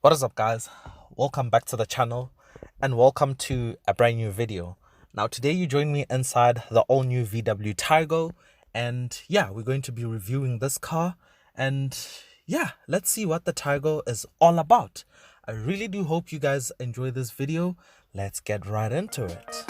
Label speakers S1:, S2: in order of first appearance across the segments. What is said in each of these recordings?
S1: What is up, guys? Welcome back to the channel and welcome to a brand new video. Now today you join me inside the all new VW Taigo, and we're going to be reviewing this car, and let's see what the Taigo is all about. I really do hope you guys enjoy this video. Let's get right into it.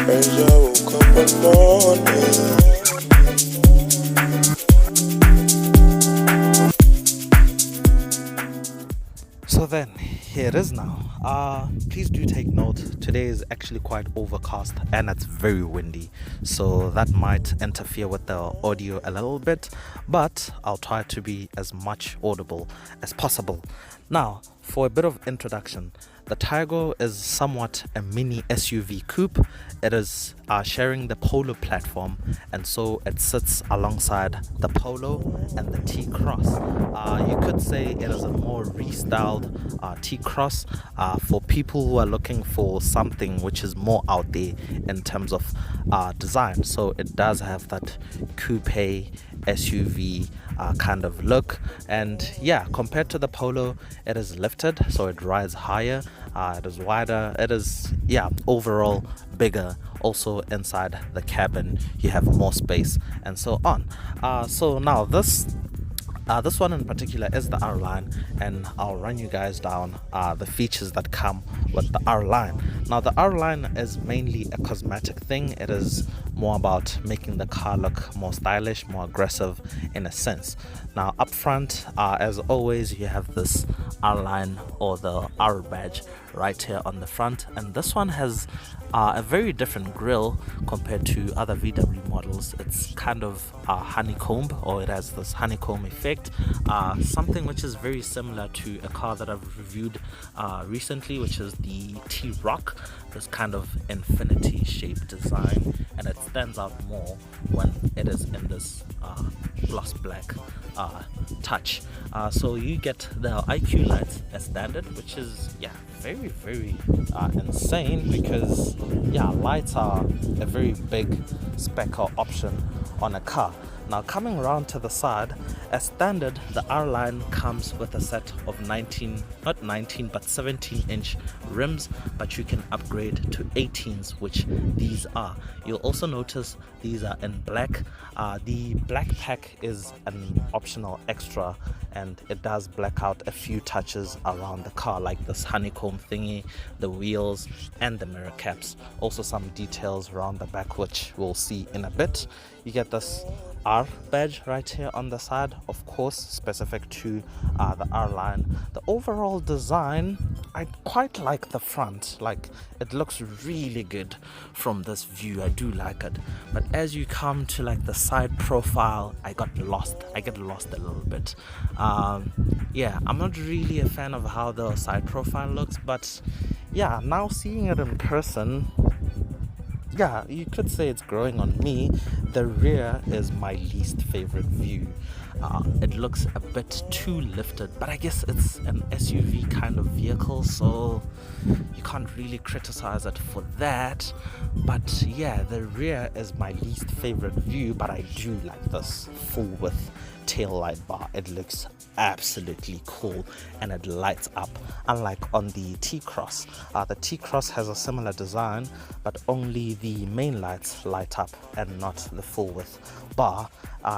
S2: As I woke up one morning,
S1: So then, here it is now. Please do take note, today is actually quite overcast and it's very windy, so that might interfere with the audio a little bit, but I'll try to be as much audible as possible. Now, for a bit of introduction, the Taigo is somewhat a mini SUV coupe. It is sharing the Polo platform, and so it sits alongside the Polo and the T-Cross. You could say it is a more restyled T-Cross for people who are looking for something which is more out there in terms of design. So it does have that coupe SUV kind of look, and compared to the Polo, it is lifted, so it rides higher, it is wider, it is overall bigger. Also inside the cabin you have more space and so on. So now this one in particular is the R line, and I'll run you guys down the features that come with the R line. Now the R line is mainly a cosmetic thing. It is more about making the car look more stylish, more aggressive in a sense. Now up front, as always, you have this R line or the R badge right here on the front, and this one has a very different grille compared to other VW models. It's kind of honeycomb, or it has this honeycomb effect, something which is very similar to a car that I've reviewed recently, which is the T-Roc. This kind of infinity shaped design, and it stands out more when it is in this gloss black touch. So you get the IQ lights as standard, which is very insane, because lights are a very big spec or option on a car. Now coming around to the side, as standard, the R line comes with a set of 17-inch rims, but you can upgrade to 18s, which these are. You'll also notice these are in black. The black pack is an optional extra, and it does black out a few touches around the car, like this honeycomb thingy, the wheels and the mirror caps. Also some details around the back, which we'll see in a bit. You get this R badge right here on the side, of course specific to the R line. The overall design, I quite like the front. Like, it looks really good from this view. I do like it, but as you come to like the side profile, I get lost a little bit. I'm not really a fan of how the side profile looks, but now seeing it in person, you could say it's growing on me. The rear is my least favorite view. It looks a bit too lifted, but I guess it's an SUV kind of vehicle, so you can't really criticize it for that. But the rear is my least favorite view, but I do like this full width tail light bar. It looks absolutely cool and it lights up, unlike on the T-Cross. The T-Cross has a similar design, but only the main lights light up and not the full width bar.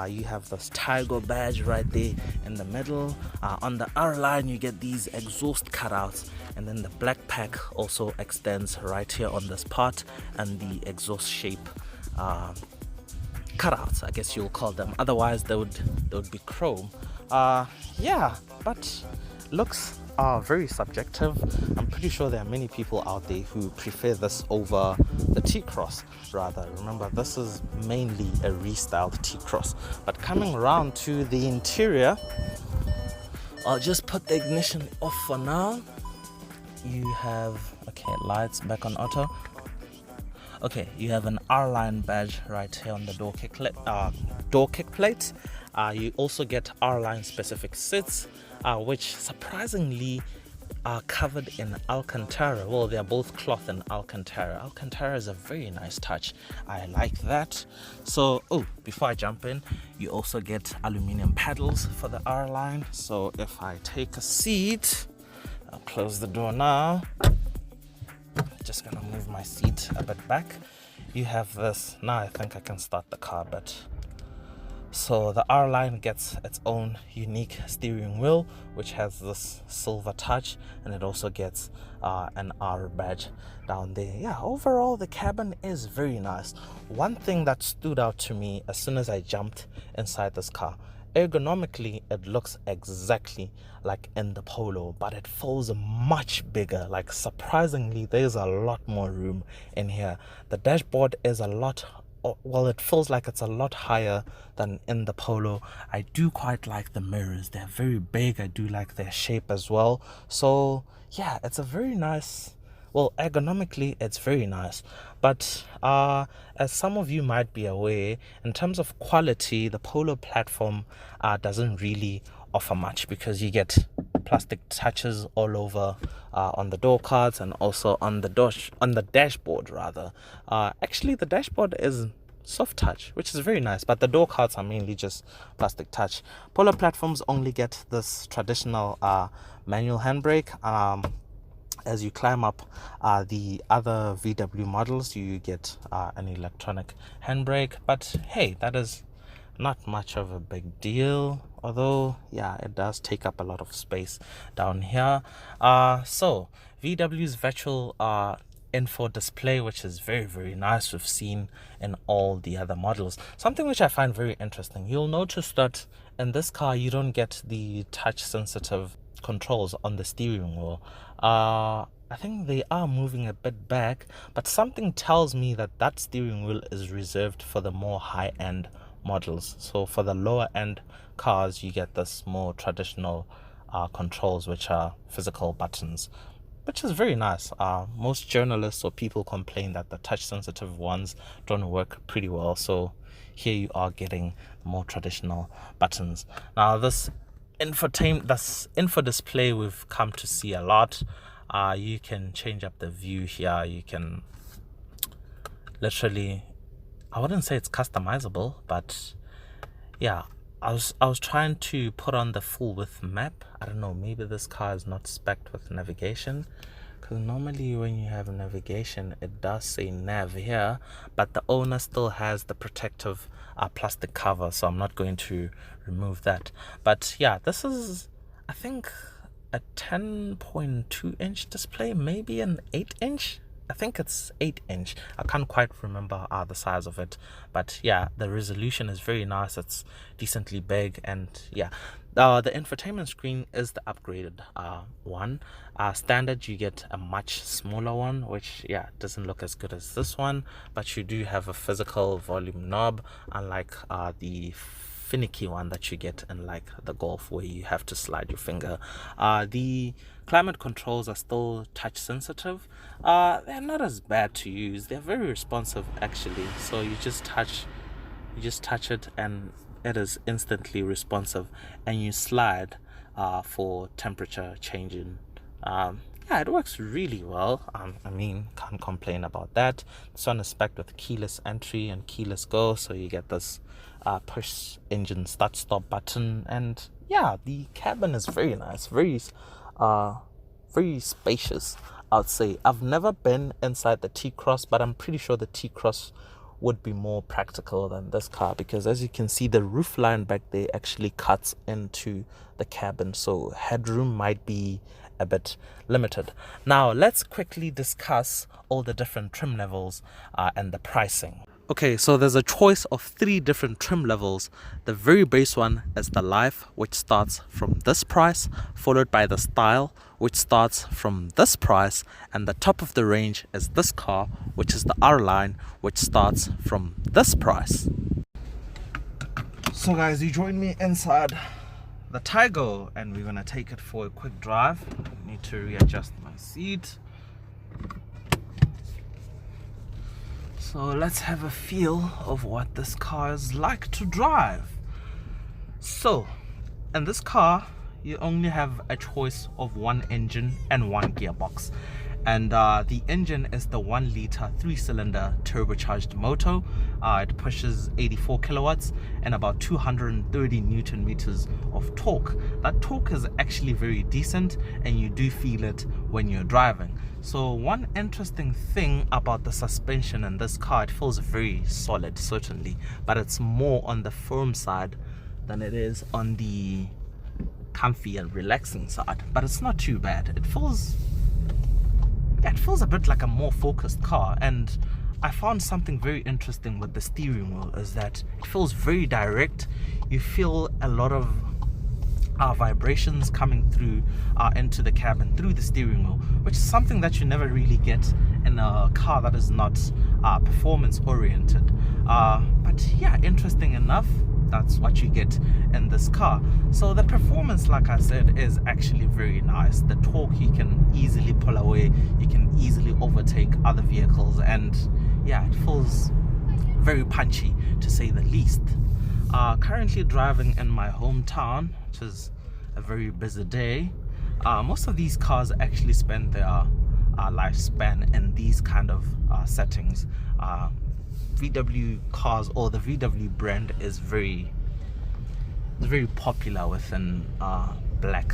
S1: You have this Taigo badge right there in the middle. On the R line you get these exhaust cutouts, and then the black pack also extends right here on this part, and the exhaust shape cutouts, I guess you'll call them. Otherwise they would be chrome. Yeah, but looks are very subjective. I'm pretty sure there are many people out there who prefer this over the T-Cross rather. Remember, this is mainly a restyled T-Cross. But coming around to the interior, I'll just put the ignition off for now. You have, okay, lights back on auto. Okay, you have an R-line badge right here on the door kick plate. You also get R-line specific seats, which surprisingly are covered in Alcantara. Well, they're both cloth and Alcantara. Alcantara is a very nice touch. I like that. So, before I jump in, you also get aluminum paddles for the R-line. So if I take a seat, I'll close the door now. Just gonna move my seat a bit back. You have this. Now I think I can start the car, but so the R line gets its own unique steering wheel, which has this silver touch, and it also gets an R badge down there. Yeah, overall the cabin is very nice. One thing that stood out to me as soon as I jumped inside this car, ergonomically it looks exactly like in the Polo, but it feels much bigger. Like, surprisingly, there's a lot more room in here. The dashboard is a lot, well, it feels like it's a lot higher than in the Polo. I do quite like the mirrors. They're very big. I do like their shape as well. So yeah, it's a very nice, well, ergonomically it's very nice. But as some of you might be aware, in terms of quality, the Polo platform doesn't really offer much, because you get plastic touches all over on the door cards and also on the dashboard rather. Actually the dashboard is soft touch, which is very nice, but the door cards are mainly just plastic touch. Polo platforms only get this traditional manual handbrake. As you climb up the other VW models, you get an electronic handbrake, but hey, that is not much of a big deal, although yeah, it does take up a lot of space down here. So VW's virtual info display, which is very, very nice, we've seen in all the other models. Something which I find very interesting, you'll notice that in this car you don't get the touch sensitive controls on the steering wheel. I think they are moving a bit back, but something tells me that that steering wheel is reserved for the more high-end models. So for the lower end cars, you get this more traditional controls, which are physical buttons, which is very nice. Most journalists or people complain that the touch sensitive ones don't work pretty well, so here you are getting more traditional buttons. Now this info display we've come to see a lot. You can change up the view here. You can literally, I wouldn't say it's customizable, but yeah, I was trying to put on the full width map. I don't know, maybe this car is not spec'd with navigation, because normally when you have navigation it does say nav here, but the owner still has the protective plastic cover, so I'm not going to remove that. But yeah, this is, I think, a 10.2 inch display, maybe an 8 inch. I think it's 8 inch. I can't quite remember the size of it, but yeah, the resolution is very nice. It's decently big, and yeah, the infotainment screen is the upgraded one. Standard, you get a much smaller one, which yeah, doesn't look as good as this one, but you do have a physical volume knob, unlike the finicky one that you get in like the Golf, where you have to slide your finger. The climate controls are still touch sensitive. They're not as bad to use. They're very responsive actually. So you just touch it and it is instantly responsive, and you slide for temperature changing. Yeah, it works really well. I mean, can't complain about that. This one is spec'd with keyless entry and keyless go, so you get this push engine start stop button, and yeah, the cabin is very nice, very spacious, I'd say. I've never been inside the T-Cross, but I'm pretty sure the T-Cross would be more practical than this car, because as you can see, the roof line back there actually cuts into the cabin, so headroom might be a bit limited. Now let's quickly discuss all the different trim levels and the pricing. Okay, so there's a choice of 3 different trim levels. The very base one is the Life, which starts from this price, followed by the Style, which starts from this price, and the top of the range is this car, which is the R-Line, which starts from this price. So guys, you join me inside the Taigo, and we're gonna take it for a quick drive. I need to readjust my seat. So let's have a feel of what this car is like to drive. So in this car, you only have a choice of 1 engine and 1 gearbox. And the engine is the 1 liter 3-cylinder turbocharged motor. It pushes 84 kilowatts and about 230 newton meters of torque. That torque is actually very decent, and you do feel it when you're driving. So one interesting thing about the suspension in this car, it feels very solid, certainly, but it's more on the firm side than it is on the comfy and relaxing side. But it's not too bad. It feels a bit like a more focused car. And I found something very interesting with the steering wheel is that it feels very direct. You feel a lot of vibrations coming through into the cabin through the steering wheel, which is something that you never really get in a car that is not performance oriented. But yeah, interesting enough, that's what you get in this car. So the performance, like I said, is actually very nice. The torque, you can easily pull away, you can easily overtake other vehicles, and yeah, it feels very punchy, to say the least. Currently driving in my hometown, which is a very busy day. Most of these cars actually spend their lifespan in these kind of settings. VW cars, or the VW brand, is very popular within black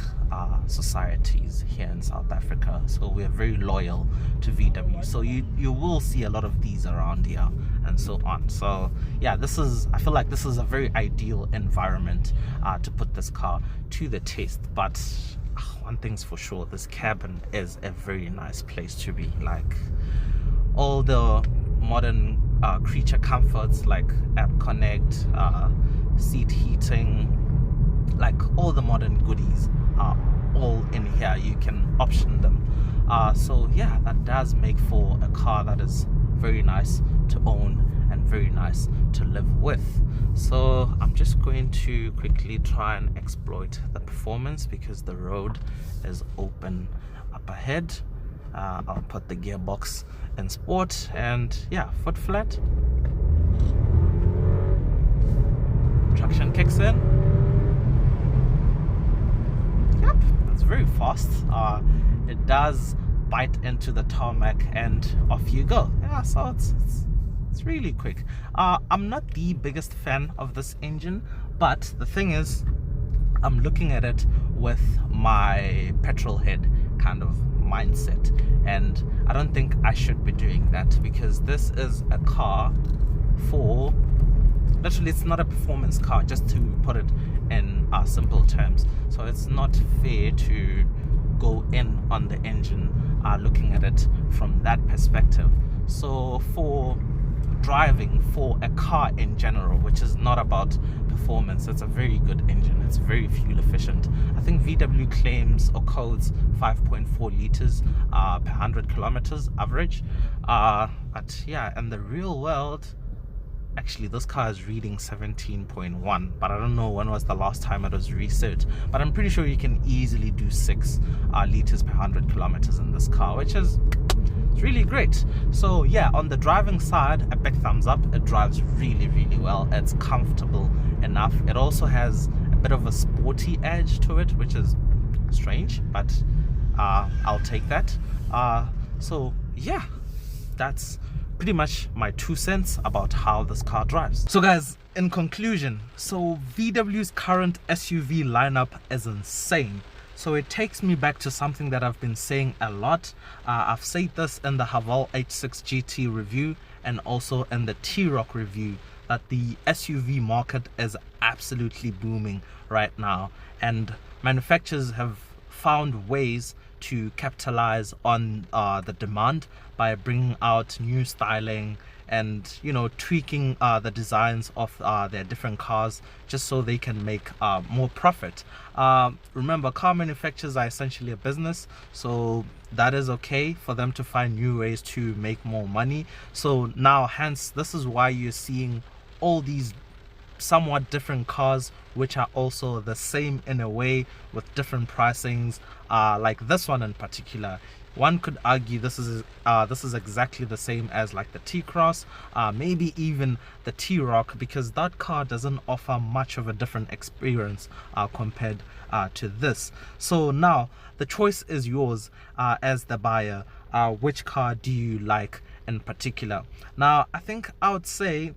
S1: societies here in South Africa. So we are very loyal to VW. So you will see a lot of these around here and so on. So yeah, I feel like this is a very ideal environment to put this car to the test. But one thing's for sure, this cabin is a very nice place to be. Like all the modern creature comforts like App Connect, seat heating, like all the modern goodies are all in here. You can option them. So yeah, that does make for a car that is very nice to own and very nice to live with. So I'm just going to quickly try and exploit the performance because the road is open up ahead. I'll put the gearbox in sport, and yeah, foot flat, traction kicks in. Yep, that's very fast. It does bite into the tarmac and off you go. Yeah, so it's really quick. I'm not the biggest fan of this engine, but the thing is, I'm looking at it with my petrol head kind of mindset, and I don't think I should be doing that, because this is a car for, literally, it's not a performance car, just to put it in simple terms. So it's not fair to go in on the engine looking at it from that perspective. So for driving, for a car in general, which is not about performance, it's a very good engine. It's very fuel efficient. I think VW claims or codes 5.4 liters per 100 kilometers average. But yeah, in the real world, actually this car is reading 17.1, but I don't know when was the last time it was researched, but I'm pretty sure you can easily do 6 liters per 100 kilometers in this car, which is really great. So yeah, on the driving side, a big thumbs up. It drives really well. It's comfortable enough. It also has a bit of a sporty edge to it, which is strange, but I'll take that. So yeah, that's pretty much my 2 cents about how this car drives. So guys, in conclusion, so VW's current SUV lineup is insane. So it takes me back to something that I've been saying a lot. I've said this in the Haval H6 GT review and also in the T-Roc review, that the SUV market is absolutely booming right now, and manufacturers have found ways to capitalize on the demand by bringing out new styling and, you know, tweaking the designs of their different cars just so they can make more profit. Remember, car manufacturers are essentially a business, so that is okay for them to find new ways to make more money. So now, hence, this is why you're seeing all these somewhat different cars which are also the same in a way with different pricings, like this one in particular. One could argue this is exactly the same as like the T-Cross, maybe even the T-Roc, because that car doesn't offer much of a different experience compared to this. So now the choice is yours as the buyer. Which car do you like in particular? Now I think I would say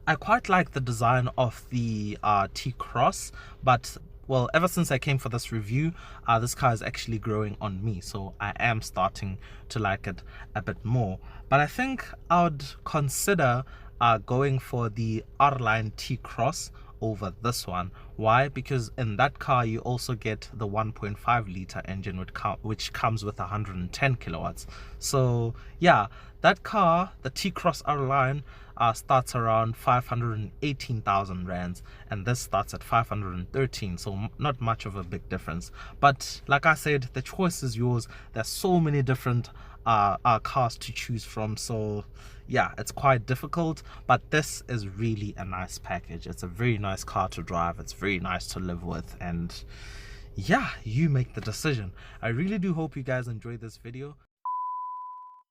S1: I quite like the design of the T-Cross, but well, ever since I came for this review, this car is actually growing on me, so I am starting to like it a bit more. But I think I would consider going for the R-Line T-Cross over this one. Why? Because in that car you also get the 1.5 liter engine which comes with 110 kilowatts. So yeah, that car, the T-Cross R-Line, starts around 518,000 rands, and this starts at 513, so not much of a big difference. But like I said, the choice is yours. There's so many different cars to choose from, so yeah, it's quite difficult, but this is really a nice package. It's a very nice car to drive, it's very nice to live with, and yeah, you make the decision. I really do hope you guys enjoyed this video.